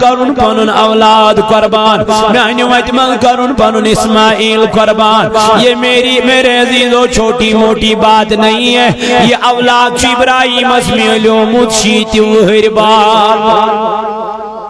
کرن پنن اولاد قربان میانہ وتہ منٛز کرن پنن اسماعیل قربان یہ میرے عزیزو چھوٹی موٹی بات نہیں ہے یہ اولاد چھ ابراہیم اس میلیومت 70 وہر بعد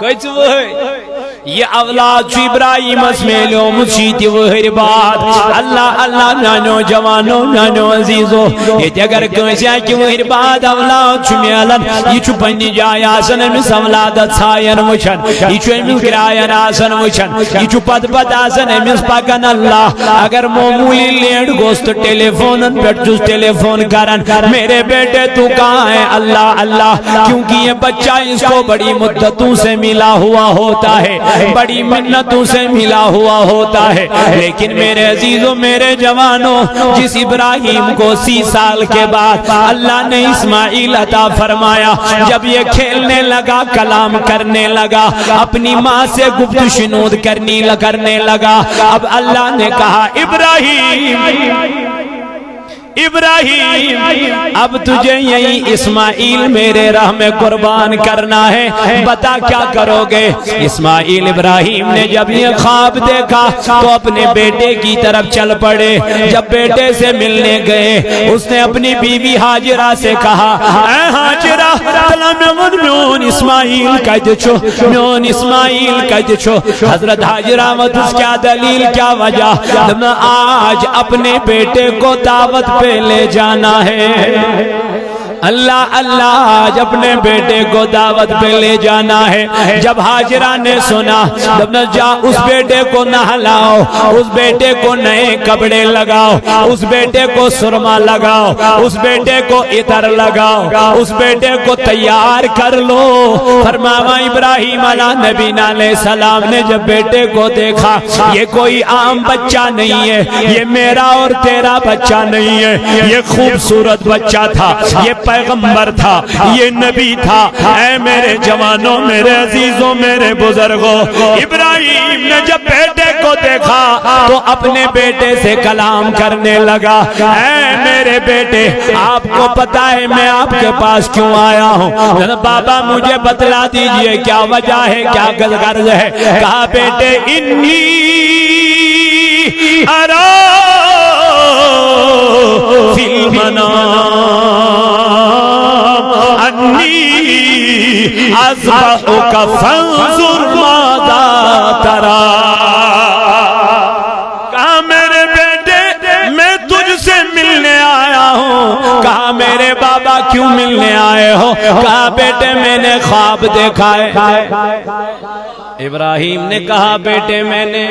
کچھ وہر یہ اولاد چھ ابراہیم اس میلیومت 70 وہر بعد اللہ اللہ نانو جوانو نانو عزیزو یہ اگر کنسی آئی کہ وہر بعد اولاد چھ میلن یہ چھ پنی جائے آسن امس اولادت سائن وچھن یہ چھ امس گرائن آسن وچھن یہ چھ پت آسن امس پاکن اللہ اگر معمولی لیٹ گوست ٹیلی فونن پر جس ٹیلی فون کرن میرے بیٹے تو کہاں ہے اللہ اللہ کیونکہ یہ بچہ اس کو بڑی مدتوں سے ملا ہوا ہوتا ہے بڑی منتوں سے ملا ہوا ہوتا ہے لیکن میرے عزیزوں میرے جوانوں جس ابراہیم کو 30 سال کے بعد اللہ نے اسماعیل عطا فرمایا جب یہ کھیلنے لگا کلام کرنے لگا اپنی ماں سے گفت شنود کرنے لگا اب اللہ نے کہا ابراہیم اب تجھے یہی اسماعیل میرے راہ میں قربان کرنا ہے بتا کیا کرو گے اسماعیل ابراہیم نے جب یہ خواب دیکھا تو اپنے بیٹے کی طرف چل پڑے جب بیٹے سے ملنے گئے اس نے اپنی بیوی حاجرہ سے کہا اے حاجرہ میون اسماعیل کہتے چھو حضرت حاجرہ اس کیا دلیل کیا وجہ آج اپنے بیٹے کو دعوت پہ لے جانا ہے اللہ اللہ آج اپنے بیٹے کو دعوت پہ لے جانا ہے جب حاجرہ نے سنا جا اس بیٹے کو نہلاؤ اس بیٹے کو نئے کپڑے لگاؤ اس بیٹے کو سرما لگاؤ اس بیٹے کو عطر لگاؤ اس بیٹے کو تیار کر لو فرمایا ابراہیم علیہ نبی علیہ السلام نے جب بیٹے کو دیکھا یہ کوئی عام بچہ نہیں ہے یہ میرا اور تیرا بچہ نہیں ہے یہ خوبصورت بچہ تھا یہ پیغمبر تھا یہ نبی تھا اے میرے جوانوں میرے عزیزوں میرے بزرگوں ابراہیم نے جب بیٹے کو دیکھا تو اپنے بیٹے سے کلام کرنے لگا اے میرے بیٹے آپ کو پتا ہے میں آپ کے پاس کیوں آیا ہوں بابا مجھے بتلا دیجئے کیا وجہ ہے کیا غرض ہے کہا بیٹے انی ارا فی المنام انی اذبحک فانظر ماذا ترى کہا میرے بیٹے میں تجھ سے ملنے آیا ہوں کہا میرے بابا کیوں ملنے آئے ہو کہا بیٹے میں نے خواب دیکھا ہے ابراہیم نے کہا بیٹے میں نے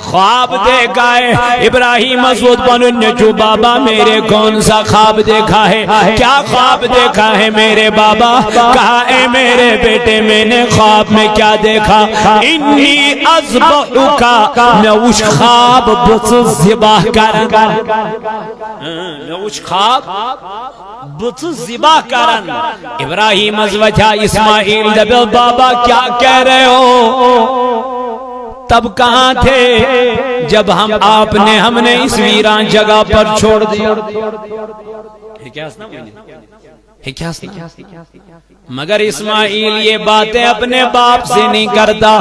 خواب دیکھا ہے ابراہیم اسود بن جو بابا میرے کون سا خواب دیکھا ہے کیا خواب دیکھا ہے میرے بابا کہا اے میرے بیٹے میں نے خواب میں کیا دیکھا انی اذبحک میں اس خواب بت ذبح کرن میں اس خواب بت ذبح کرن ابراہیم از وجہ اسماعیل دبل بابا کیا کہہ رہے ہو تب کہاں تھے جب ہم نے اس ویران جگہ پر چھوڑ دیا مگر اسماعیل یہ باتیں اپنے باپ سے نہیں کرتا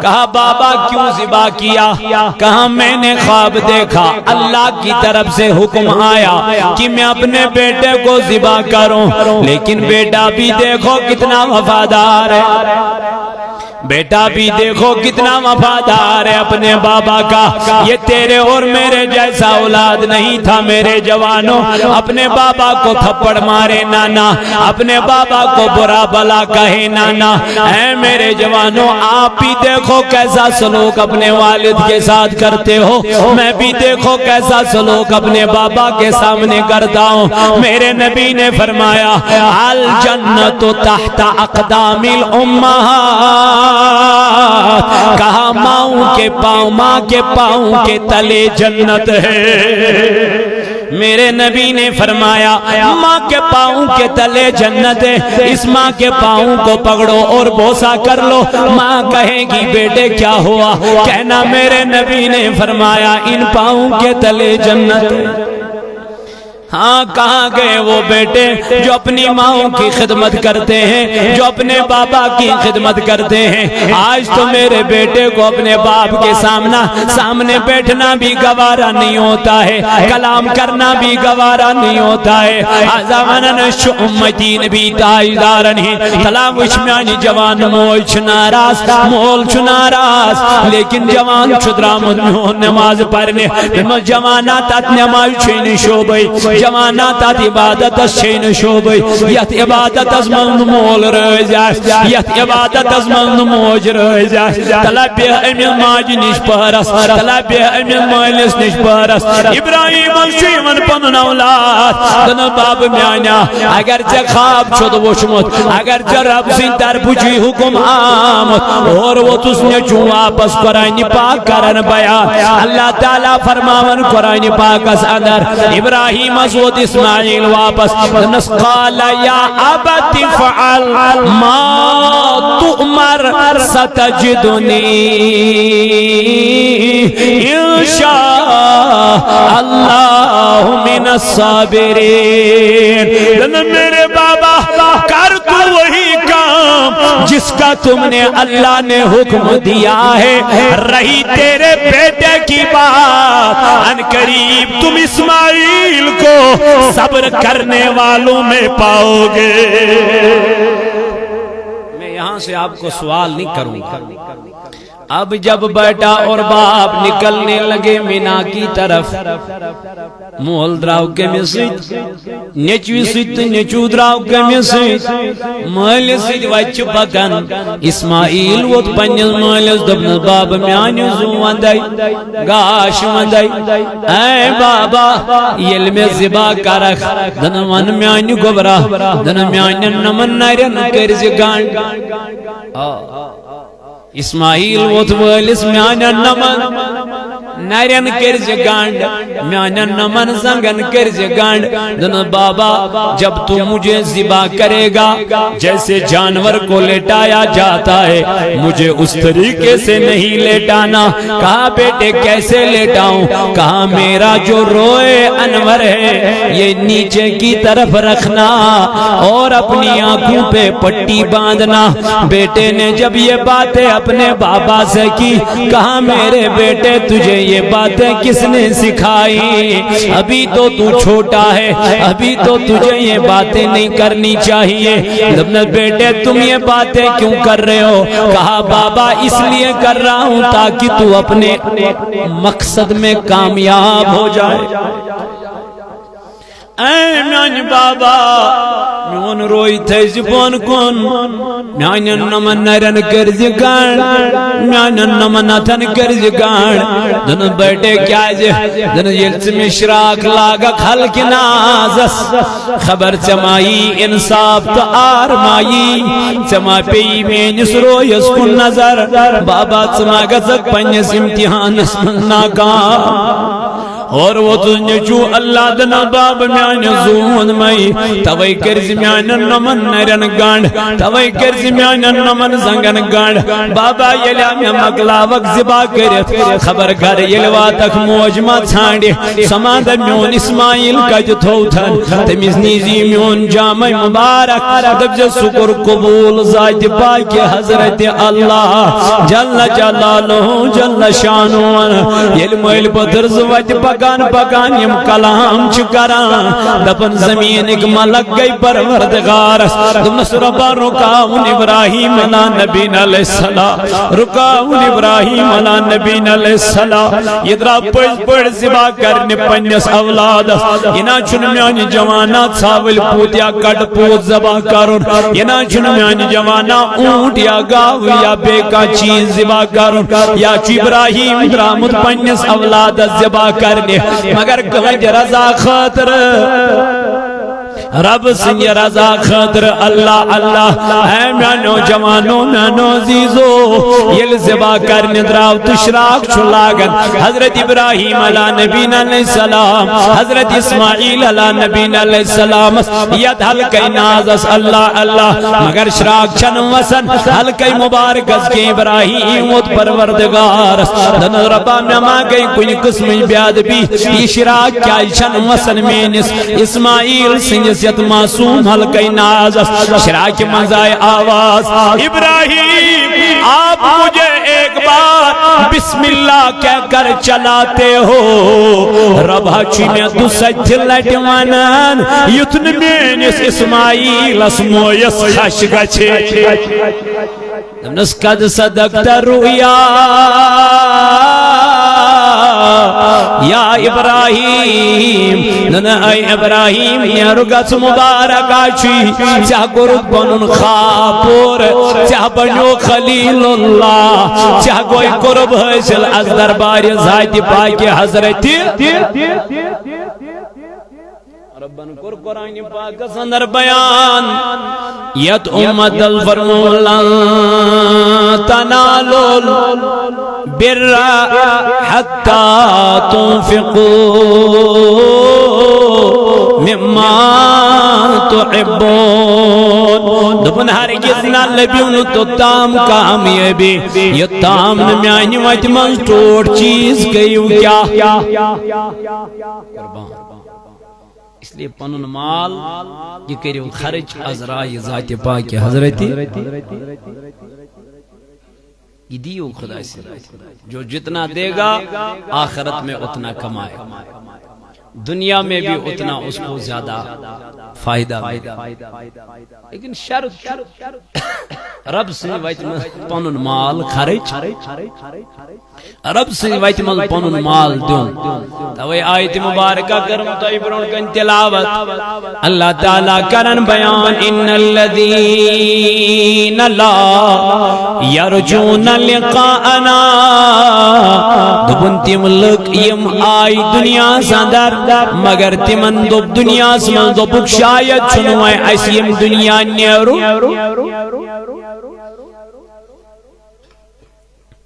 کہا بابا کیوں ذبح کیا کہا میں نے خواب دیکھا اللہ کی طرف سے حکم آیا کہ میں اپنے بیٹے کو ذبح کروں لیکن بیٹا بھی دیکھو کتنا وفادار ہے بیٹا بھی دیکھو کتنا وفادار ہے اپنے بابا کا یہ تیرے اور میرے جیسا اولاد نہیں تھا میرے جوانوں اپنے بابا کو تھپڑ مارے نانا اپنے بابا کو برا بلا کہے نانا اے میرے جوانوں آپ بھی دیکھو کیسا سلوک اپنے والد کے ساتھ کرتے ہو میں بھی دیکھو کیسا سلوک اپنے بابا کے سامنے کرتا ہوں میرے نبی نے فرمایا الجنت تحت اقدام الامہات کہا ماں کے پاؤں کے تلے جنت ہے میرے نبی نے فرمایا ماں کے پاؤں کے تلے جنت ہے اس ماں کے پاؤں کو پکڑو اور بوسا کر لو ماں کہے گی بیٹے کیا ہوا کہنا میرے نبی نے فرمایا ان پاؤں کے تلے جنت ہے ہاں کہاں گئے وہ بیٹے جو اپنی ماؤں کی خدمت کرتے ہیں، جو اپنے بابا کی خدمت کرتے ہیں؟ آج تو میرے بیٹے کو اپنے باپ کے سامنے بیٹھنا بھی گوارا نہیں ہوتا ہے، کلام کرنا بھی گوارا نہیں ہوتا ہے۔ آزامنن شمتین بھی تائیدارن ہی تلام وشمیانی جوان مول چناراس، مول چناراس، لیکن جوان چدرامد نماز پڑھنے جوانات ات نماز چھین شوبئی، جوانات ات عبادت چھین شوبئی، یت عبادت از من مول رہ جائے، یت عبادت از من موج رہ جائے، تلا بے امین ماج نش پہرس، تلا بے امین مالس نش پہرس۔ ابراہیم شیون پنن اولاد دن باب میانا اگر چہ خواب چھد وچمت، اگر چہ رب سن طرفچی حکم آمد اور وہ تس نیچو واپس قرآن پاک کرن بیان، اللہ تعالیٰ فرماون قرآن پاک اس اندر ابراہیم ازود اسماعیل واپس نس قال یا ابت فعل ما تؤمر ستجدنی انشاء اللہ من الصابرین۔ میرے بابا کر تو وہی کام جس کا تم نے اللہ نے حکم دیا ہے، رہی تیرے بیٹے کی بات ان قریب تم اسماعیل کو صبر کرنے والوں میں پاؤ گے۔ میں یہاں سے آپ کو سوال نہیں کروں گا۔ اب جب بیٹا اور باپ نکلنے لگے مینا کی طرف، مول دراو کمی سیت، نیچوی سیت نیچو دراو کمی سیت، مال سیت وچ پکن۔ اسماعیل ووت پنیس مالس دبن باب میانی زو وندائی گاش وندائی، اے بابا یل میں زبا کرخ دن ون میانی گبرا دن میانی نمن نرن کرز گانڈ۔ اسماعیل ووت وٲلِس میانن نمن نرین کرز گانڈ، میانن نمن زنگن کرز گانڈ۔ دن بابا جب تو مجھے ذبح کرے گا جیسے جانور کو لیٹایا جاتا ہے، مجھے اس طریقے سے نہیں لیٹانا۔ کہا بیٹے کیسے لیٹاؤں؟ کہا میرا جو روئے انور ہے یہ نیچے کی طرف رکھنا اور اپنی آنکھوں پہ پٹی باندھنا۔ بیٹے نے جب یہ باتیں اپنے بابا سے کی، کہا میرے بیٹے تجھے یہ باتیں کس نے سکھائی؟ ابھی تو تو چھوٹا ہے، ابھی تو تجھے یہ باتیں نہیں کرنی چاہیے۔ بیٹے تم یہ باتیں کیوں کر رہے ہو؟ کہا بابا اس لیے کر رہا ہوں تاکہ تو اپنے مقصد میں کامیاب ہو جائے۔ اے میان بابا میون روئی تھیز بون کن، میان نمن نرن کرز گان، میان نمن اتن کرز گان۔ دن بیٹے کیا جے دن یلچ مشراک لاغا خلق نازس، خبر چمائی انصاف تو آرمائی، چما پی مینس رویس کن نظر، بابا چما گزک پنیس امتحان اسمن ناکام۔ اور وہ تجھے چو اللہ دنا باب میان زون مئی، توائی کرز میان نمن نرن گانڈ، توائی کرز میان نمن زنگن گانڈ۔ بابا یلیا میں مقلاوک زبا کرت خبر کر یلوا تک موجمہ چھانڈے، سماندہ میون اسماعیل کج تھو تھن، تمیز نیزی میون جامع مبارک، دب جا سکر قبول ذات پاک حضرت اللہ جل جلالہ جل شانوان۔ یل مویل پترز وجہ پکان پکان یم کلام چکران، دپن زمین ایک ملک گئی پروردگار، دمس ربا رکاون ابراہیم علیہ نبی علیہ السلام، رکاون ابراہیم علیہ نبی علیہ السلام۔ یدرا پڑھ پڑھ زبا کرنے پنیس اولاد، ینا چن میانی جوانا ثاول پوت یا کٹ پوت زبا کرن، ینا چن میانی جوانا اونٹ یا گاو یا بے کا چیز زبا کرن، یا چو ابراہیم درامت پنیس اولاد زبا کرنے، مگر کہنج رضا خاطر رب سنگ رضا خاطر اللہ اللہ اے میانو جوانو نانو عزیزو یل زبا کرن دراو تشراق چھلاگن حضرت ابراہیم علیہ نبینا علیہ السلام حضرت اسماعیل علیہ نبینا علیہ السلام ید حلقی نازس اللہ اللہ مگر شراق چھن وسن حلقی مبارک از کے ابراہیم ود پروردگار دن ربا نما گئی کوئی قسم بیاد بھی یہ شراق کیا چھن وسن مینس اسماعیل سنجسیت معصوم حلقی نازس شراق مزائے آواز ابراہیم آپ مجھے ایک بار بسم اللہ کہہ کر چلاتے ہو ربا چی میں تو سجھ لٹوانان یتن مینس اسماعیل اسمویس خش گچے نسکد صدقت رؤیا یا ابراہیم نن اے ابراہیم یا رگت مبارک آچی چاہ گرد بنن خاپور چاہ بنو خلیل اللہ چاہ کوئی قرب حاصل از دربار ذات پاک حضرت ربن قرآن پاک سندر بیان یت امت الفرمولا تنالو بر حتی تنفقو مما تحبون دبن ہرگز نہ لبیون تو تام کامیابی یہ تام نمیانی وجہ من ٹوٹ چیز گئیوں کیا اس لیے پنن مال یہ کریو خرچ از رائے ذات پاک حضرت یہ دیو خدا سے جو جتنا دے گا آخرت میں اتنا کمائے دنیا میں بھی اتنا اس کو زیادہ فائدہ لیکن شرط رب سے وجہ میں پنن مال خرچ رب سے وجہ میں پنن مال دون توی آیت مبارکہ کرم تو ابرون کن تلاوت اللہ تعالیٰ کرن بیان ان الذین لا یرجون لقاءنا دبن تیم لک یم آئی دنیا سندر مگر تیمن دب دنیا سمن دبک شاید چنوائے اسیم دنیا نیرو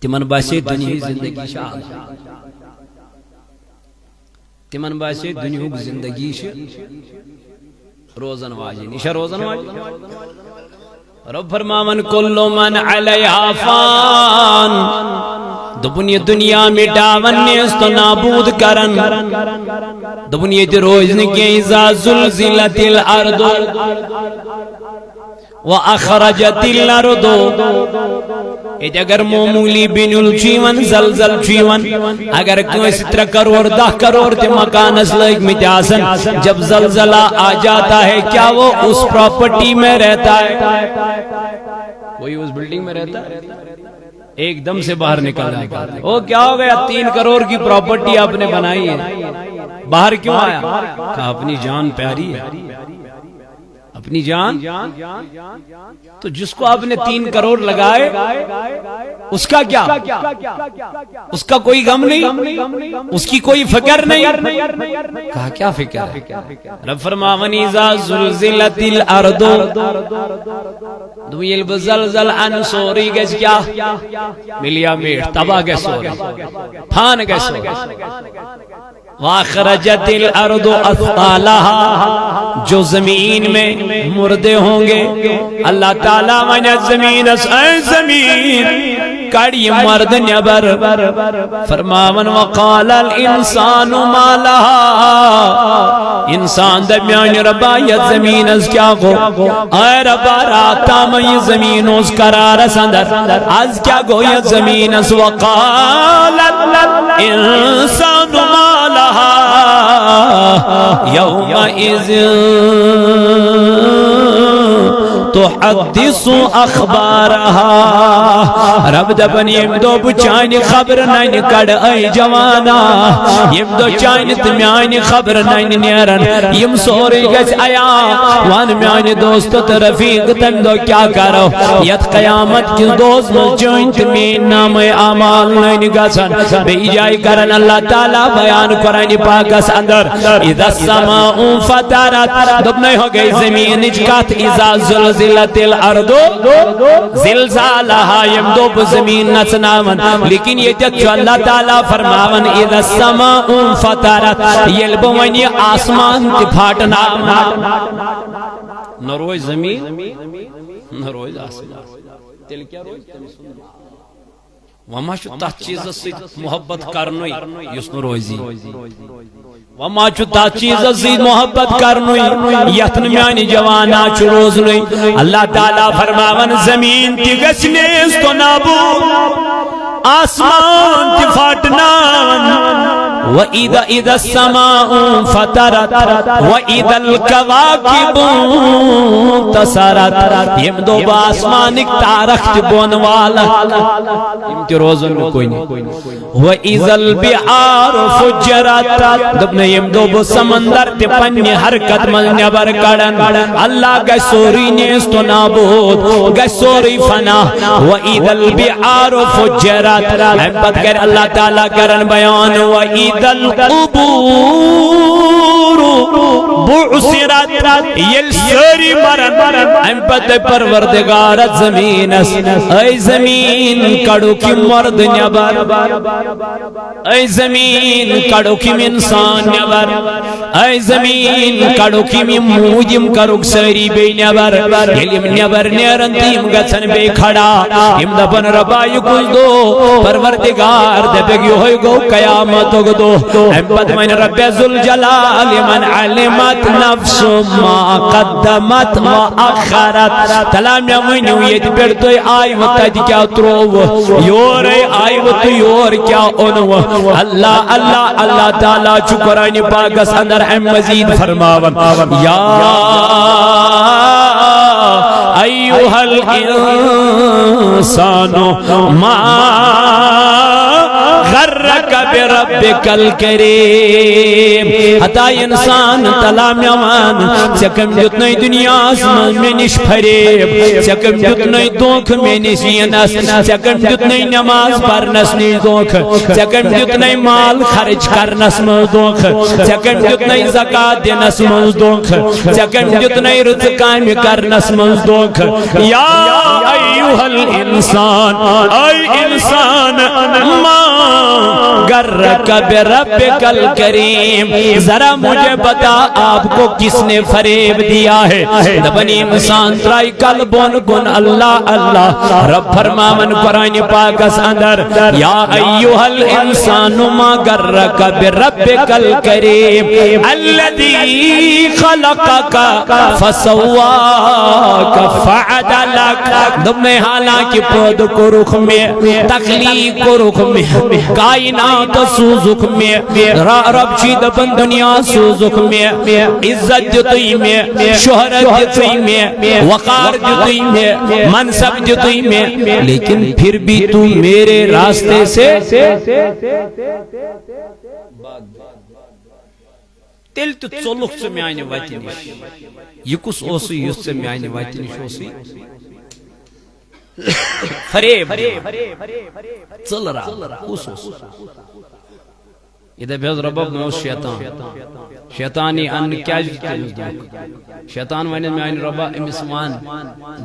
تیمن باسی دنیا زندگی شاہ تیمن باسی دنیا زندگی شاہ روزن واجی نشا روزن واجی رب فرماون کلو من علیہا فان دبن یہ دنیا میں ڈاون نیس تو نابود کرن دبن یہ روزن کے اذا زلزلت الارض وَأَخْرَجَتِ الْأَرْضُ ایت اگر مومولی بینul چیون زلزل چیون اگر کوئی 17 کروڑ 10 کروڑ تے مکان اسلائک میں آسن جب زلزلہ آ جاتا ہے کیا وہ اس پراپرٹی میں رہتا ہے کوئی اس بلڈنگ میں رہتا ہے ایک دم سے باہر نکل جاتا ہے وہ کیا ہو گیا 3 کروڑ کی پراپرٹی آپ نے بنائی ہے باہر کیوں آیا کہا اپنی جان پیاری ہے اپنی جان تو جس کو آپ نے 3 کروڑ لگائے اس کا کیا اس کا کوئی غم نہیں اس کی کوئی فکر نہیں کہا کیا فکر ہے رب فرماون اذا زلزلت الارض دویل بزلزل ان سوری گز کیا ملیا میٹ تباہ گز سوری پھان گز سوری وَأَخْرَجَتِ الْأَرْضُ أَثْقَالَهَا جو زمین میں مردے ہوں گے اللہ تعالیٰ منہ زمین اے زمین کڑی مرد نبر فرماون وقال الانسان ما لها انسان دمیان ربا یہ زمین از کیا گو اے ربا راتا میں یہ زمین از قرار سندر از کیا گو یہ زمین از وقال الانسان ما لها یومئذ تحدث اخبارها رب دبن یم دو بچانی خبر نین کڑ ای جوانا یم دو چانی تمیانی خبر نین نیرن یم سوری گس آیا وان میانی دوست رفیق تن دو کیا کرو یت قیامت کی دوست مجھوین تمین نام اعمال نین گسن بے جائی کرن اللہ تعالی بیان قرآن پاک اس اندر اذا السماء فطرت دب نہیں ہو گئی زمین اجکات اذا زلزلت الارض زلزالها یم دو زمین نچناون لیکن یہ تک جو اللہ تعالیٰ فرماون اذا السماء فطرت یلبونی آسمان تی پھاٹنا نہ روز زمین نہ روز آسمان تیل کیا روز وما شو تحت چیز سے محبت کرنوی یس نہ روزی وما چو تا چیز سے محبت کرنوی یتن میانی جوانا چو روزنوی اللہ تعالیٰ فرماون زمین تی گسنیز تو نابود آسمان تی فاٹنا وَإِذَا السَّمَاءُ فَطَرَتْ وَإِذَا الْكَوَاكِبُ انتَثَرَتْ یم دو باسمانک تارخ بون والا یم تی روزن میں کوئی نہیں وَإِذَا الْبِحَارُ فُجِّرَتْ دبنا یم دو سمندر تی پنی حرکت من نبر کڑن اللہ گئی سوری نیست و نابود گئی سوری فنا وَإِذَا الْبِحَارُ فُجِّرَتْ حبت کر اللہ تعالیٰ کرن بیان وَإِذَا القبور بعثرت یل سری مرن امپت پروردگارت زمین ای زمین کڑو کی مرد نبر ای زمین کڑو کی انسان نبر ای زمین کڑو کی موجم کروک سری بی نبر یلیم نبر نیرن تیم گتن بے کھڑا ام دبن ربائی کل دو پروردگار دبگی ہوئی گو قیامت گو دو امپت من رب ذوالجلال من علمت نفس ما قدمت و اخرت تلام یمینو یہ پر تو آئی و تج کیا ترو یور آئی و تو یور کیا انو اللہ اللہ اللہ تعالیٰ چکران پاکس اندر ہم مزید فرماون یا ایوہ الانسان ما غرک بربک الکریم حتی انسان تلام یوان چکم جتنی دنیا اسمان میں نش پھریب چکم جتنی دوکھ میں نشینس چکم جتنی نماز پرنس نی دوکھ چکم جتنی مال خرچ کرنس مز دوکھ چکم جتنی زکاة دینس مز دوکھ چکم جتنی رزقام کرنس مز دوکھ یا ایوہ الانسان ای انسان ما غرک بربک الکریم ذرا مجھے بتا آپ کو کس نے فریب دیا ہے دبنی انسان ترائی قلبون گن اللہ اللہ رب فرماون قرآن پاک اس اندر یا ایوہ الانسان ما غرک بربک الکریم الذی خلقک فسواک فعدلک دبنے حالانکہ پود کو رخ میں تخلیق کو رخ میں کائنات سوزک میں رب چید بن دنیا سوزک میں عزت جتوئی میں شہرت جتوئی میں وقار جتوئی میں منصب جتوئی میں لیکن پھر بھی تو میرے راستے سے تیل تو چلوک سے میں آئینے واتی نش یہ کس اوسی یس سے میں آئینے واتی نش اوسی فریب چل رہا اس ادھر بیز رباب میں اس شیطانی ان کیا جتے شیطان وینے میں آئین ربا امسمان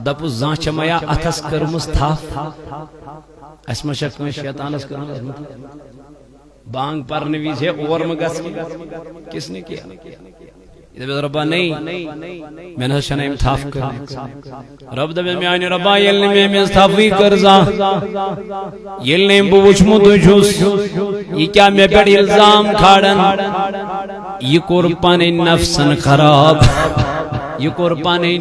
دپو زانچ میا اتھس کرمس تھاف اسم شک میں شیطان اس کرمس بانگ پرنویز ہے اور مگس کس نے کیا ادھر ربا نہیں میں نے شنائم تھاف کر رب دبی میں آئین ربا یلنی میں میں تھافی کرزا یلنی بوچ مدوچوس یہ کیا میں پر الزام کھاڑن یہ قربان نفسن خراب یہ قربانی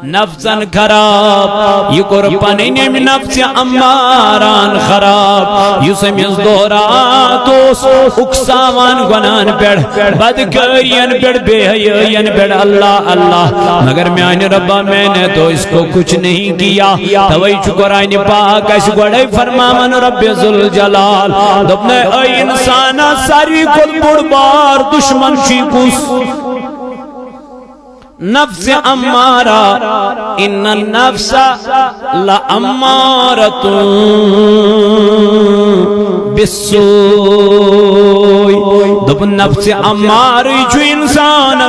نفسن خراب یہ قربانی نفس اماران خراب یسمیز دوراتوس اکساوان گنان پیڑ بدکارین پیڑ بے حیین پیڑ اللہ اللہ مگر میان ربا میں نے تو اس کو کچھ نہیں کیا توئی قرآن پاک اس گوڑے فرمامان رب ذوالجلال دبنے اے انسانا ساری کل بڑبار دشمن شیکوس نفس امارا ان النفس لامارۃ بالسوء دب نفس اماری جو انسان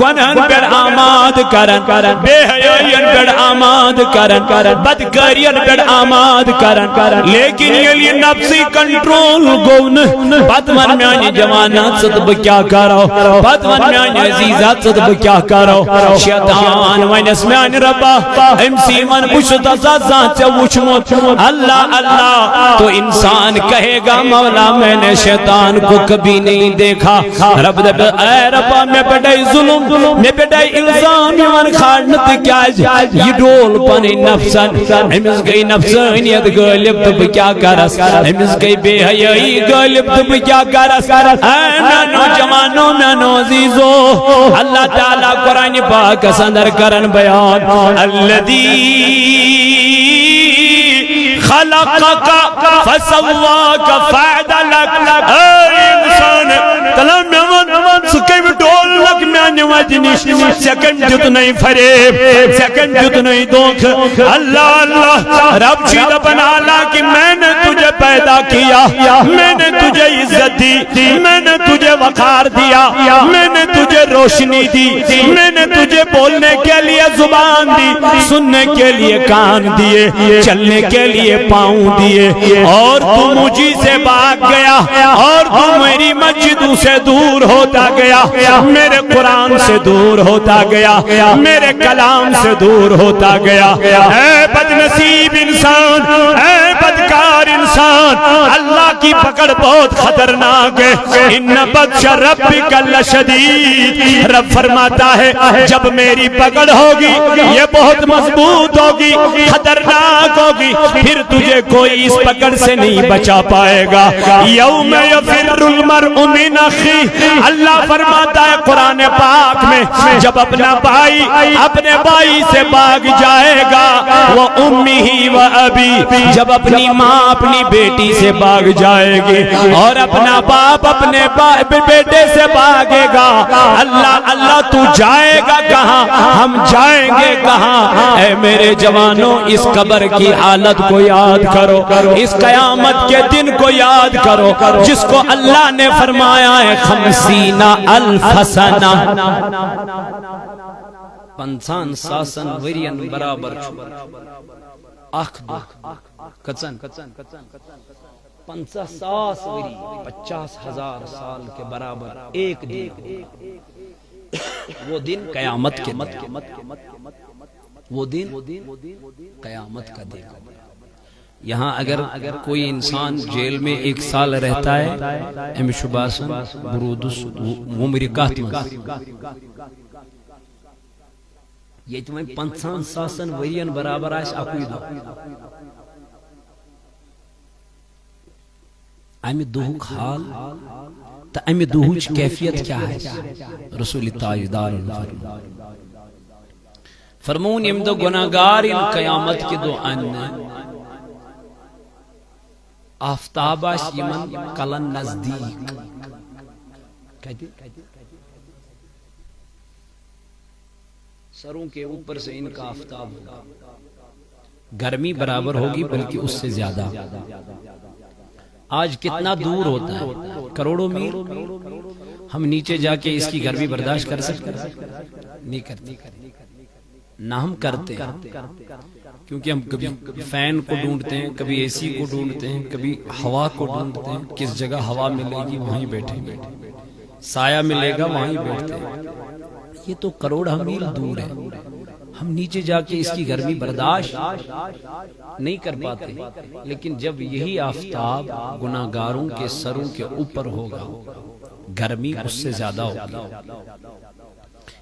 گناہن پر آماد کرن بے حیائین پر آماد کرن بدکارین پر آماد کرن لیکن یہ نفسی کنٹرول گون بدمن میانی جوانات سے دب کیا کرو بدمن میانی عزیزات سے دب کیا کرو شیطان وینس میان ربا امسی من بشتا ذات سے وچمت اللہ اللہ تو انسان کہے گا مولا میں نے شیطان کو کبھی نہیں دیکھا رب دے اے ربا میں پڑھائی ظلم میں پڑھائی الزام یوان خارنت کیا یہ ڈول پانی نفسن ہمیں گئی نفسانیت غالب تب کیا کرس ہمیں گئی بے حیائی غالب تب کیا کرس اے نانو جمانو نانو عزیزو اللہ تعالیٰ قرآن پاک سندر کرن بیان الذی خلقک فسواک فعدلک اے انسان تلام میوان سکے بھی ڈول لگ میانی وجنش سیکنڈ جتنی فریب سیکنڈ جتنی دوکھ اللہ اللہ رب چیز بنا لا کہ میں نے تجھے پیدا کیا میں نے تجھے عزت دی میں نے تجھے وقار دیا میں نے تجھے روشنی دی میں نے تجھے بولنے کے لیے زبان دی سننے کے لیے کان دیے چلنے کے لیے پاؤں دیے اور تو مجھے سے بھاگ گیا اور تو میری مسجدوں سے دور ہوتا گیا میرے قرآن سے دور ہوتا گیا میرے کلام سے دور ہوتا گیا اے بدنصیب انسان اے بدکار انسان اللہ کی پکڑ بہت خطرناک ہے ان بطش ربک لشدید رب فرماتا ہے جب میری پکڑ ہوگی یہ بہت مضبوط ہوگی خطرناک ہوگی پھر تجھے کوئی اس پکڑ سے نہیں بچا پائے گا یوم یفر المرء من اخیہ اللہ فرماتا ہے قرآن پاک میں جب اپنا بھائی اپنے بھائی سے بھاگ جائے گا وہ امی و ابی جب اپنی ماں اپنی بیٹی سے بھاگ جائے گی اور اپنا باپ اپنے بیٹے سے بھاگے گا اللہ اللہ تو جائے گا کہاں ہم جائیں گے کہاں اے میرے جوانوں اس قبر کی حالت کو یاد کرو اس قیامت کے دن کو یاد کرو جس کو اللہ نے فرمایا ہے 50,000 سنہ 50 ساسن ورین برابر اخ دو کچن 50 ساس وری 50,000 سال کے برابر ایک دن وہ دن قیامت کے وہ دن قیامت کا دن یہاں اگر کوئی انسان جیل میں 1 سال رہتا ہے امیشو باسن برودس وہ میری کہت یہ تمہیں 50 ساسن ورین برابر آئیس اکوئی دو امی دوہک حال تا امی دوہچ کیفیت کیا ہے رسول تاجدار فرمون یم دو گناہگار ان قیامت کی دو آنے آفتاباش یمن کلن نزدیک سروں کے اوپر سے ان کا آفتاب ہوگا گرمی برابر ہوگی بلکہ اس سے زیادہ آج کتنا دور ہوتا ہے کروڑوں میل ہم نیچے جا کے اس کی گرمی برداشت کر سکتے نہیں کرتے نہ ہم کرتے کیونکہ ہم کبھی فین کو ڈھونڈتے ہیں کبھی اے سی کو ڈھونڈتے ہیں کبھی ہوا کو ڈھونڈتے ہیں کس جگہ ہوا ملے گی وہیں بیٹھیں گے سایہ ملے گا وہیں بیٹھتے ہیں یہ تو کروڑ میل دور ہے ہم نیچے جا کے اس کی گرمی برداشت نہیں کر پاتے لیکن جب یہی آفتاب گناہگاروں کے سروں کے اوپر ہوگا گرمی اس سے زیادہ ہوگی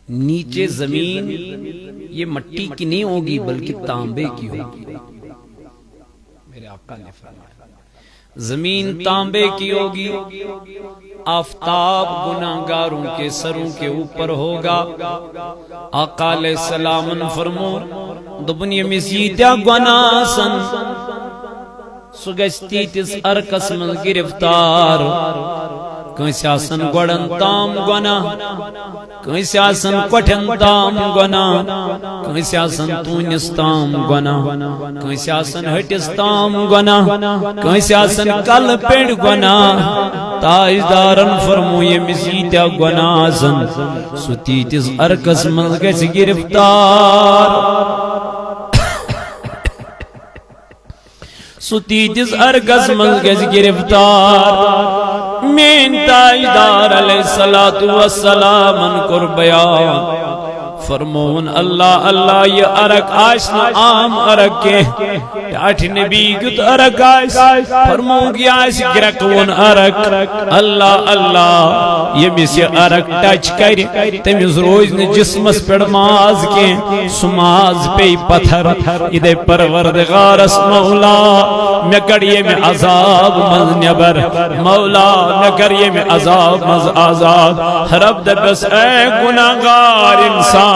نیچے زمین یہ مٹی کی نہیں ہوگی بلکہ تانبے کی ہوگی. میرے آقا نے فرمایا زمین تانبے کی ہوگی. آفتاب گناہگاروں کے سروں کے اوپر ہوگا. آقا علیہ السلام فرمون دبنی مسیدہ گناہ سن سگشتی تس ارکس من گرفتار. کنسی آسن گوڑن تام گناہ، کنسی آسن کوٹھن تام گناہ، کنسی آسن تونس تام گناہ، کنسی آسن ہٹس تام گناہ، کنسی آسن کل پیڑ گناہ. تاجدارن فرمو یہ مسیدہ گناہ سن ستی تس ارکس من گس گرفتار. ستی تس ارکس من گس گرفتار. مین تاجدار علیہ السلام کر بیان فرمون اللہ اللہ یہ عرق آشنا عام عرق کے اٹھ نبی گت عرق آش فرمون کی آش گرکون عرق. اللہ اللہ یہ میسے عرق ٹچ کر تمیز روز نے جسمس پر ماز کے سماز پہ پتھر ادھے پروردگار اس مولا میں کڑیے میں عذاب مز نبر مولا میں کڑیے میں عذاب مز آزاد. رب دبس اے گناہگار انسان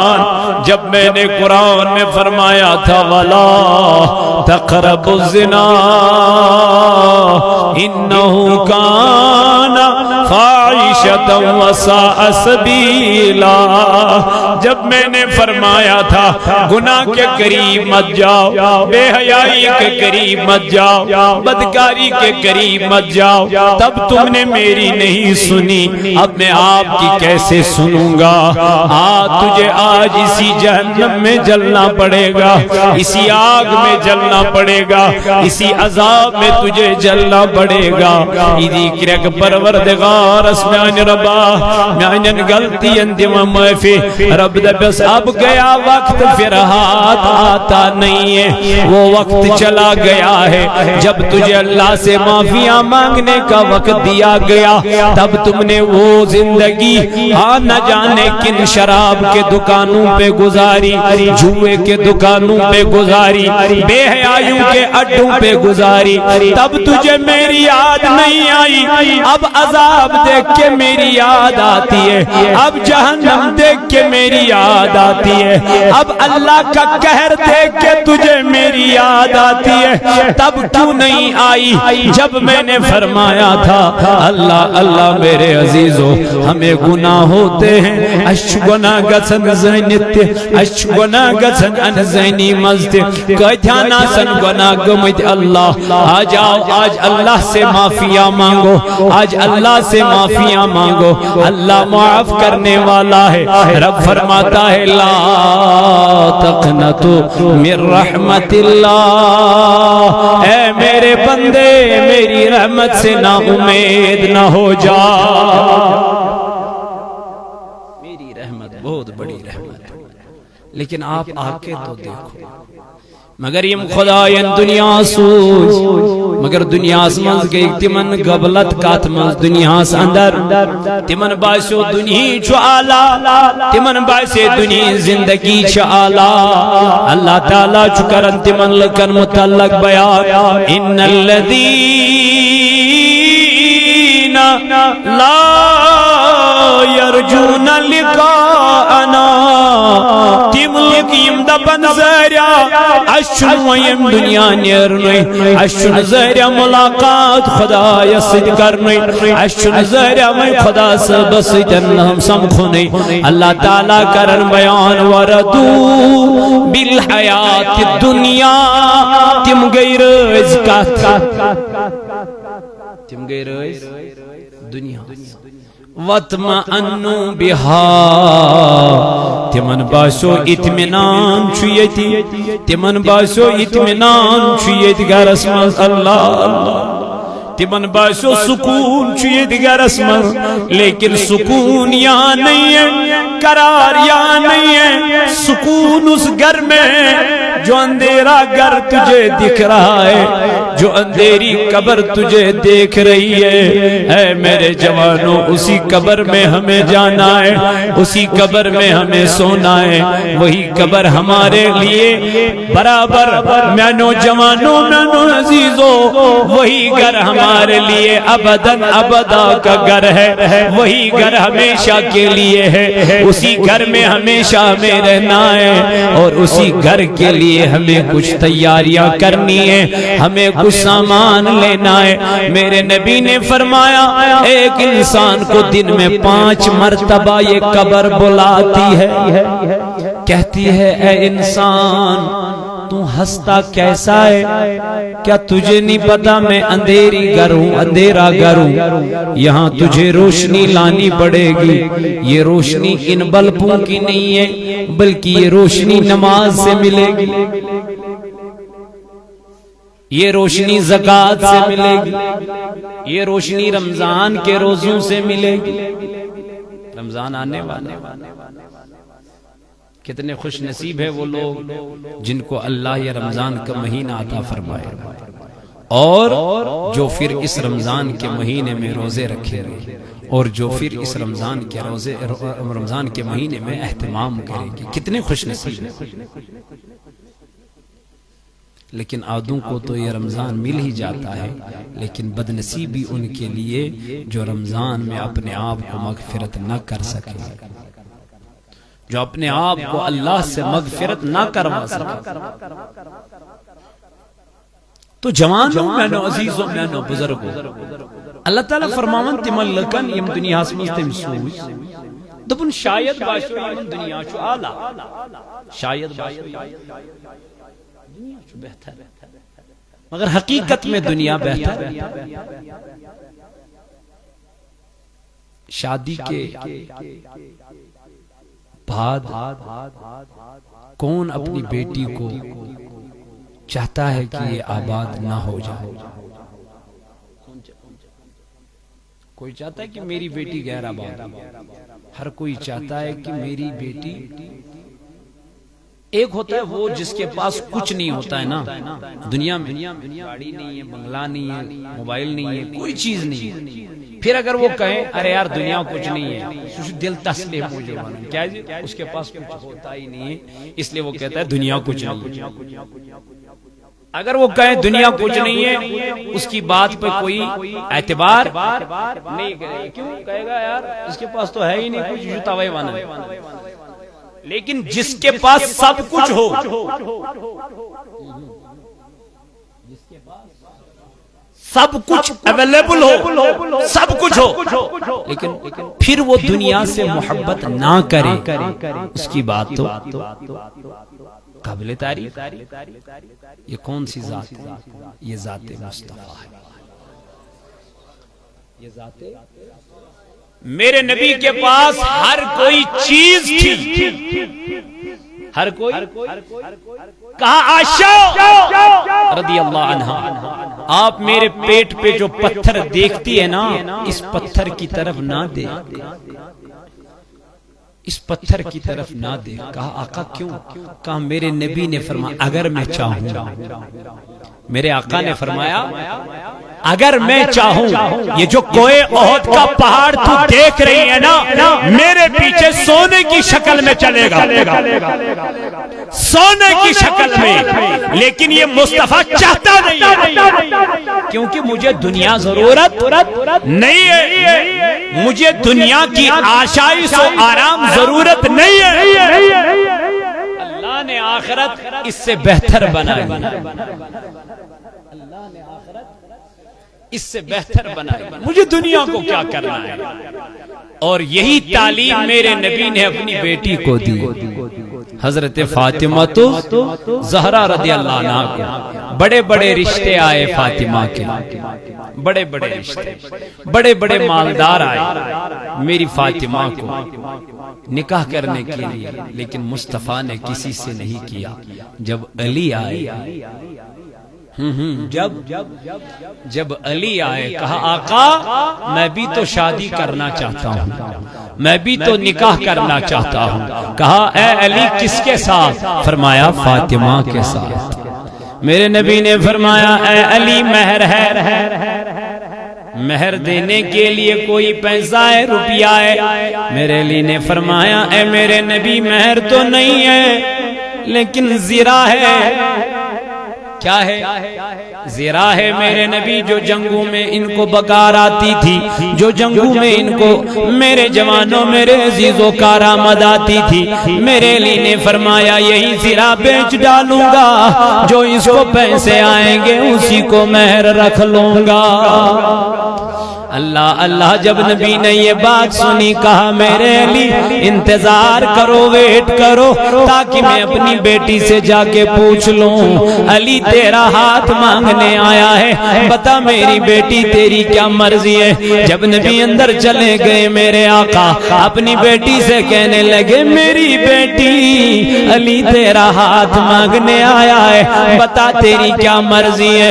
جب میں نے قرآن میں فرمایا تھا وَلَا تَقْرَبُ الزِّنَا إِنَّهُ كَانَ فَاحِشَةً وَسَاءَ سَبِيلًا، جب میں نے فرمایا تھا گناہ کے قریب مت جاؤ، بے حیائی کے قریب مت جاؤ، بدکاری کے قریب مت جاؤ، تب تم نے میری نہیں سنی. اب میں آپ کی کیسے سنوں گا؟ تجھے آج اسی جہنم میں جلنا پڑے گا، اسی آگ میں جلنا پڑے گا، اسی عذاب میں تجھے جلنا پڑے گا. ایدی کرک پروردگار اسمیان ربا میانن غلطی اندیم معافی. رب دبس اب گیا وقت پھر ہاتھ آتا نہیں ہے، وہ وقت چلا گیا ہے جب تجھے اللہ سے معافیاں مانگنے کا وقت دیا گیا. تب تم نے وہ زندگی نہ جانے کن شراب کے دکانوں پہ گزاری، جوئے کے دکانوں پہ گزاری، بے حیائیوں کے اڈوں پہ گزاری. تب تجھے میری یاد نہیں آئی، اب عذاب دیکھ کے میری یاد آتی ہے، اب جہنم دیکھ کے میری یاد آتی ہے، اب اللہ کا قہر دیکھ کے تجھے میری یاد آتی ہے. تب کیوں نہیں آئی جب میں نے فرمایا تھا اللہ اللہ. میرے عزیزو ہمیں گناہ ہوتے ہیں، اش گناہ گسن زینت اش گناہ گسن ان زینی مزد کتھانا سن گناہ گمت. اللہ آج آؤ، آج اللہ سے معافیاں مانگو، آج اللہ سے معافیاں مانگو. اللہ معاف کرنے والا ہے. رب فرماتا ہے لا تقنطوا من رحمت اللہ، اے میرے بندے میری رحمت سے نا امید نہ ہو جا. میری رحمت بہت بڑی رحمت ہے، لیکن آپ آ کے تو دیکھو. مگر یم خدایان دنیا سوچ، مگر دنیا منز گئی تمن غبلت کات منز دنیا اندر تمن باسو دنیا چھ اعلی، تمن باسے دنیا زندگی چھ اعلی. اللہ تعالی چھ کرن تمن لکن متعلق بیان ان الذین لا یرجون لقاءنا تم لکیم دپن زیریا اشن ویم دنیا نیرنوی، اشن زیریا ملاقات خدا یسد کرنوی، اشن زیریا وی خدا سبسیدن ہم سمکھنوی. اللہ تعالیٰ کرن بیان وردو بالحیات الدنیا تم گئی رز تم گئی رز دنیا وَتْمَأَنُّ بِهَا تمن باسو اطمینان چھویتی، تمن باسو اطمینان چھویتی گرس مز. اللہ تمن باسو سکون چھویتی گرس مز، لیکن سکون یہاں نہیں ہے، قرار یہاں نہیں ہے. سکون اس گھر میں جو اندھیرا گھر تجھے دکھ رہا ہے، جو اندھیری قبر تجھے دیکھ رہی ہے، اے میرے جوانوں اسی قبر میں ہمیں جانا ہے، اسی قبر میں ہمیں سونا ہے، وہی قبر ہمارے لیے برابر میں نوجوانوں میں عزیزوں وہی گھر ہمارے لیے ابداً ابدا کا گھر ہے، وہی گھر ہمیشہ کے لیے ہے، اسی گھر میں ہمیشہ ہمیں رہنا ہے، اور اسی گھر کے لیے ہمیں کچھ تیاریاں کرنی ہے، ہمیں کچھ سامان لینا ہے۔ میرے نبی نے فرمایا ایک انسان کو دن میں 5 مرتبہ یہ قبر بلاتی ہے، کہتی ہے اے انسان تو ہنستا کیسا ہے، کیا تجھے نہیں پتا میں اندھیری گھر ہوں، اندھیرا گھر ہوں، یہاں تجھے روشنی لانی پڑے گی، یہ روشنی ان بلبوں کی نہیں ہے بلکہ یہ روشنی نماز سے ملے گی، یہ روشنی زکوٰۃ سے ملے گی، یہ روشنی رمضان کے روزوں سے ملے گی۔ رمضان آنے والے، کتنے خوش نصیب ہے وہ لوگ جن کو اللہ یہ رمضان کا مہینہ عطا فرمائے، اور جو پھر اس رمضان کے مہینے میں روزے رکھے گے، اور جو پھر اس رمضان کے مہینے میں اہتمام کرے گی۔ کتنے خوش نصیب ہیں۔ لیکن آدھوں کو تو یہ رمضان مل ہی جاتا ہے، لیکن بدنصیبی ان کے لیے جو رمضان میں اپنے آپ کو مغفرت نہ کر سکے، جو اپنے آپ کو اللہ سے مغفرت نہ کروا سکے۔ تو جوانوں میں نو عزیزوں میں نو بزرگوں، اللہ تعالیٰ فرماون تمن لکن یم دنیا ہسمز تم سوز دبن شاید باشو یم دنیا چو آلہ، شاید باشو دنیا چو بہتر، مگر حقیقت میں دنیا بہتر۔ شادی کے بعد کون اپنی بیٹی کو چاہتا ہے کہ یہ آباد نہ ہو جائے؟ کوئی چاہتا ہے کہ میری بیٹی غیر آباد، ہر کوئی چاہتا ہے کہ میری بیٹی، ایک ہوتا ہے وہ جس کے پاس کچھ نہیں ہوتا ہے نا دنیا میں، گاڑی نہیں ہے، بنگلہ نہیں ہے، موبائل نہیں ہے، کوئی چیز نہیں ہے، پھر اگر وہ کہیں ارے یار دنیا کچھ نہیں ہے، دل تسلیم ہو جائے، کیا جی اس کے پاس کچھ ہوتا ہی نہیں ہے اس لیے وہ کہتا ہے دنیا کچھ نہیں ہے۔ اگر وہ کہے دنیا کچھ نہیں ہے اس کی بات پہ کوئی اعتبار نہیں کرے، کیوں کہے گا یار اس کے پاس تو ہے ہی نہیں کچھ، جوتا وہی وانا ہے۔ لیکن جس کے پاس سب کچھ ہو، سب کچھ اویلیبل ہو، سب کچھ ہو، لیکن پھر وہ دنیا سے محبت نہ کرے، اس کی بات تو قابل تعریف۔ یہ کون سی ذات ہے؟ یہ ذات مصطفیٰ ہے، یہ ذات میرے نبی کے پاس ہر کوئی چیز تھی، ہر کوئی۔ کہا عائشہ رضی اللہ عنہا آپ میرے پیٹ پہ جو پتھر دیکھتی ہے نا، اس پتھر کی طرف نہ دیکھ، اس پتھر کی طرف نہ دیکھ۔ کہا آقا کیوں؟ کہا میرے نبی نے فرمایا اگر میں چاہوں، میرے آقا نے فرمایا اگر میں چاہوں یہ جو کوئے احد کا پہاڑ تو دیکھ رہی ہے نا میرے پیچھے سونے کی شکل میں چلے گا، سونے کی شکل میں، لیکن یہ مصطفیٰ چاہتا نہیں ہے، کیونکہ مجھے دنیا ضرورت نہیں ہے، مجھے دنیا کی آشائش و آرام ضرورت نہیں ہے، اللہ نے آخرت اس سے بہتر بنائی، اللہ نے آخرت اس سے بہتر بنائی، مجھے دنیا کو کیا کرنا ہے۔ اور یہی تعلیم میرے نبی نے اپنی بیٹی کو دی، حضرت فاطمہ زہرا رضی اللہ عنہا کو۔ بڑے بڑے رشتے آئے فاطمہ کے، بڑے بڑے رشتے، بڑے بڑے مالدار آئے میری فاطمہ کو نکاح کرنے کے لیے، لیکن مصطفیٰ نے کسی سے نہیں کیا۔ جب علی آئے، جب علی آئے کہا آقا میں بھی تو شادی کرنا چاہتا ہوں، میں بھی تو نکاح کرنا چاہتا ہوں۔ کہا اے علی کس کے ساتھ؟ فرمایا فاطمہ کے ساتھ۔ میرے نبی نے فرمایا اے علی مہر ہے، مہر دینے کے لیے کوئی پیسہ ہے، روپیہ ہے؟ میرے علی نے فرمایا اے میرے نبی مہر تو نہیں ہے لیکن زیرہ ہے۔ کیا ہے؟ زیرہ ہے میرے نبی، جو جنگوں میں ان کو بکار آتی تھی، جو جنگوں میں ان کو میرے جوانوں میرے عزیزوں کارآمد آتی تھی، میرے علی نے فرمایا یہی زیرہ بیچ ڈالوں گا، جو اس کو پیسے آئیں گے اسی کو مہر رکھ لوں گا۔ اللہ اللہ، جب نبی نے یہ بات سنی کہا میرے علی انتظار کرو، ویٹ کرو تاکہ میں اپنی بیٹی سے جا کے پوچھ لوں۔ علی تیرا ہاتھ مانگنے آیا ہے، بتا میری بیٹی تیری کیا مرضی ہے؟ جب نبی اندر چلے گئے میرے آقا اپنی بیٹی سے کہنے لگے میری بیٹی علی تیرا ہاتھ مانگنے آیا ہے، بتا تیری کیا مرضی ہے؟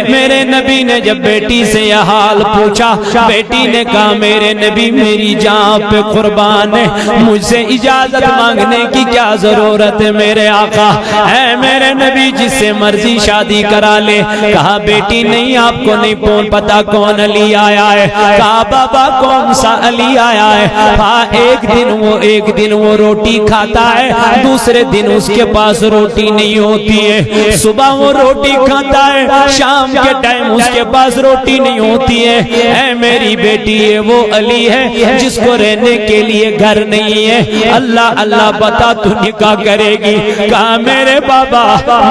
میرے نبی نے جب بیٹی سے یہ حال پوچھا، بیٹی نے کہا میرے نبی میری جان پہ قربان ہے، مجھ سے اجازت مانگنے کی کیا ضرورت ہے میرے آقا؟ اے میرے نبی جس سے مرضی شادی کرا لے۔ کہا بیٹی نہیں، آپ کو نہیں پتا کون علی آیا ہے؟ کہا بابا کون سا علی آیا ہے؟ ہاں ایک دن وہ روٹی کھاتا ہے، دوسرے دن اس کے پاس روٹی نہیں ہوتی ہے، صبح وہ روٹی کھاتا ہے، شام کے ٹائم اس کے پاس روٹی نہیں ہوتی ہے۔ اے میری بیٹی یہ وہ علی ہے جس کو رہنے کے لیے گھر نہیں ہے، اللہ اللہ بتا تو نکاح کرے گی؟ کہا میرے بابا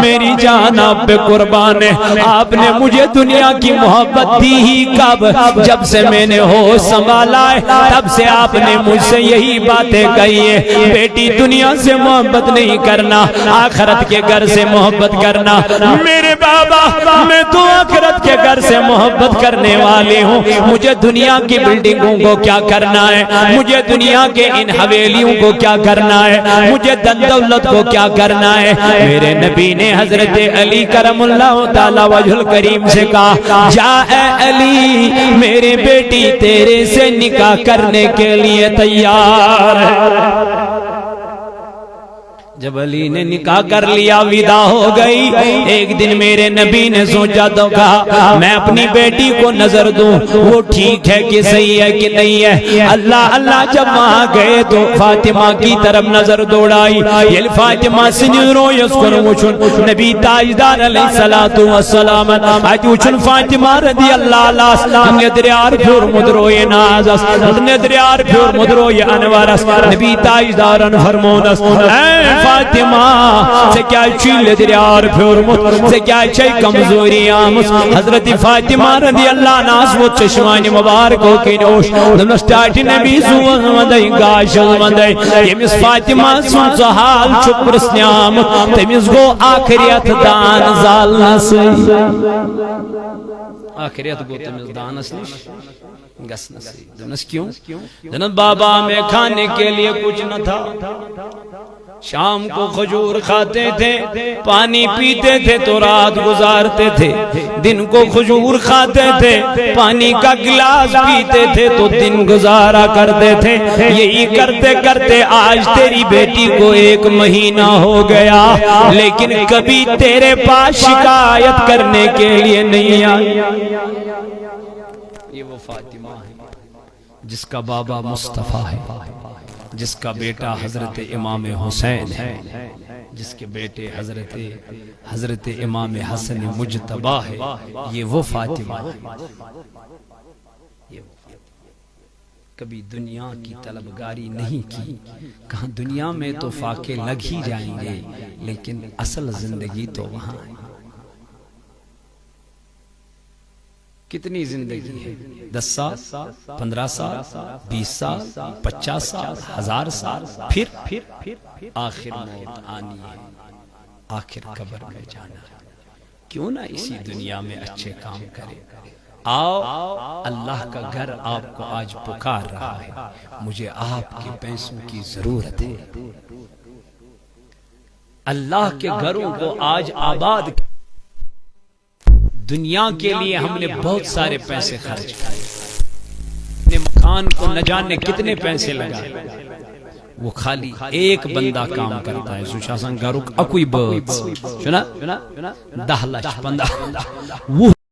میری جان آپ پہ قربان ہے، آپ نے مجھے دنیا کی محبت دی ہی کب؟ جب سے میں نے ہوش سنبھالا ہے تب سے آپ نے مجھ سے یہی باتیں کہی ہے، بیٹی دنیا سے محبت نہیں کرنا، آخرت کے گھر سے محبت کرنا۔ میرے بابا میں تو آخرت کے گھر سے محبت کرنے والی ہوں، مجھے دنیا کی بلڈنگوں کو کیا کرنا ہے، مجھے دنیا کے ان حویلیوں کو کیا کرنا ہے، مجھے دن دولت کو کیا کرنا ہے؟ میرے نبی نے حضرت علی کرم اللہ تعالی وجہ الکریم سے کہا جا اے علی میری بیٹی تیرے سے نکاح کرنے کے لیے تیار ہے۔ جب علی نے نکاح کر لیا ودا ہو گئی، ایک دن میرے نبی نے سوچا تو کہا میں اپنی بیٹی کو نظر دوں، وہ ٹھیک ہے کہ صحیح ہے کہ نہیں ہے؟ اللہ اللہ، جب وہاں گئے تو فاطمہ کی طرف نظر دوڑائی، یہ فاطمہ سنجرو یسکن وچن نبی تاجدار علیہ السلام آج وچن فاطمہ رضی اللہ عنہ ندریار پھر مدروی نازس ندریار پھر مدروی انوارس نبی تاجدارن فرمونس اے فاطمہ سے کیا چیل دریار پھرمت سے کیا چی کمزوری آمس؟ حضرت فاطمہ رضی اللہ عنہ وہ چشمان مبارکوں کی نوش دنستاٹی نبی زوان مدائی گاشل مدائی یمیس فاطمہ سن سحال چپرس نیامت تمیز گو آخریت دان زال نسی آخریت گو تمیز دان نسی گس نسی دنس کیوں؟ دنس بابا میں کھانے کے لیے کچھ نہ تھا، شام کو کھجور کھاتے تھے، پانی پیتے تھے تو رات گزارتے تھے، دن کو کھجور کھاتے تھے، پانی کا گلاس پیتے تھے تو دن گزارا کرتے تھے۔ یہی کرتے کرتے آج تیری بیٹی کو 1 مہینہ ہو گیا لیکن کبھی تیرے پاس شکایت کرنے کے لیے نہیں آئی۔ یہ وہ فاطمہ ہے جس کا بابا مصطفیٰ ہے، جس کا بیٹا حضرت امام حسین ہے، جس کے بیٹے حضرت امام حسن مجتبی ہے۔ یہ وہ فاطمہ ہے۔ کبھی دنیا کی طلبگاری نہیں کی، کہاں دنیا میں تو فاقے لگ ہی جائیں گے لیکن اصل زندگی تو وہاں ہے۔ کتنی زندگی ہے؟ 10 سال 15 سال 20 سال 50 سال 1000 سال، پھر آخر موت آنی ہے، آخر قبر میں جانا۔ کیوں نہ اسی دنیا میں اچھے کام کرے؟ آؤ اللہ کا گھر آپ کو آج پکار رہا ہے، مجھے آپ کے پیسوں کی ضرورت ہے۔ اللہ کے گھروں کو آج آباد دنیا کے لیے ہم نے بہت سارے پیسے خرچ کیے، اپنے مکان کو نہ جانے کتنے پیسے لگائے، وہ خالی ایک بندہ کام کرتا ہے سوچا سن گھرک اکوئی بات سنا 10 لچھ 15 وہ